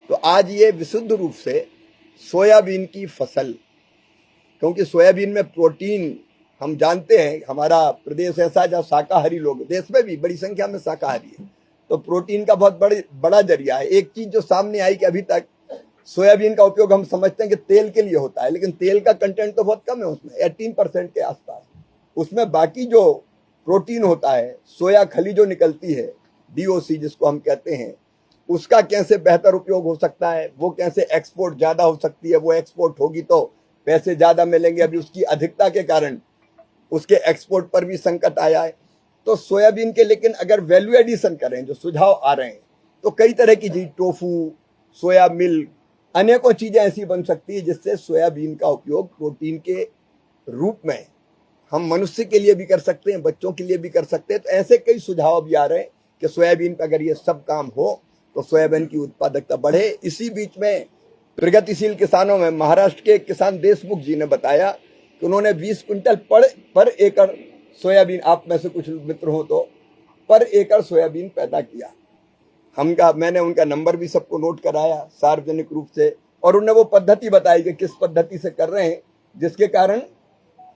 तो आज ये विशुद्ध रूप से सोयाबीन की फसल, क्योंकि सोयाबीन में प्रोटीन, हम जानते हैं हमारा प्रदेश ऐसा है जहाँ शाकाहारी लोग, देश में भी बड़ी संख्या में शाकाहारी है, तो प्रोटीन का बहुत बड़ा जरिया है। एक चीज जो सामने आई कि अभी तक सोयाबीन का उपयोग हम समझते हैं कि तेल के लिए होता है, लेकिन तेल का कंटेंट तो बहुत कम है उसमें, 18% के आसपास। उसमें बाकी जो प्रोटीन होता है, सोया खली जो निकलती है, DOC जिसको हम कहते हैं, उसका कैसे बेहतर उपयोग हो सकता है, वो कैसे एक्सपोर्ट ज्यादा हो सकती है, वो एक्सपोर्ट होगी तो पैसे ज्यादा मिलेंगे। अभी उसकी अधिकता के कारण उसके एक्सपोर्ट पर भी संकट आया है। तो सोयाबीन के लेकिन अगर वैल्यू एडिशन करें, जो सुझाव आ रहे हैं, तो कई तरह की चीज, टोफू, सोया मिल्क, अनेकों चीजें ऐसी बन सकती है जिससे सोयाबीन का उपयोग प्रोटीन के रूप में हम मनुष्य के लिए भी कर सकते हैं, बच्चों के लिए भी कर सकते हैं। तो ऐसे कई सुझाव भी आ रहे हैं कि सोयाबीन पर अगर ये सब काम हो तो सोयाबीन की उत्पादकता बढ़े। इसी बीच में प्रगतिशील किसानों में महाराष्ट्र के किसान देशमुख जी ने बताया कि उन्होंने 20 क्विंटल पर एकड़ सोयाबीन, आप में से कुछ मित्र हो तो, पर एकड़ सोयाबीन पैदा किया। मैंने उनका नंबर भी सबको नोट कराया सार्वजनिक रूप से, और उन्हें वो पद्धति बताई कि किस पद्धति से कर रहे हैं, जिसके कारण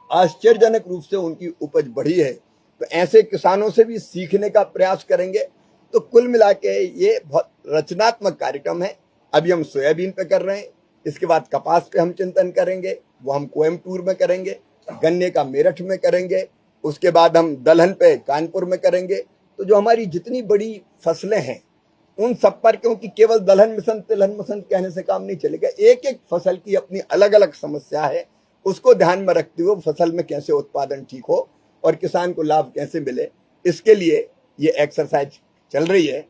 आश्चर्यजनक रूप से उनकी उपज बढ़ी है। तो ऐसे किसानों से भी सीखने का प्रयास करेंगे। तो कुल मिला के ये बहुत रचनात्मक कार्यक्रम है। अभी हम सोयाबीन पे कर रहे हैं, इसके बाद कपास पे हम चिंतन करेंगे, वो हम कोयम्बटूर में करेंगे, गन्ने का मेरठ में करेंगे, उसके बाद हम दलहन पे कानपुर में करेंगे। तो जो हमारी जितनी बड़ी फसलें हैं उन सब पर, क्योंकि केवल दलहन मिशन तिलहन मिशन कहने से काम नहीं चलेगा, एक एक फसल की अपनी अलग अलग समस्या है, उसको ध्यान में रखते हुए फसल में कैसे उत्पादन ठीक हो और किसान को लाभ कैसे मिले, इसके लिए ये एक्सरसाइज चल रही है।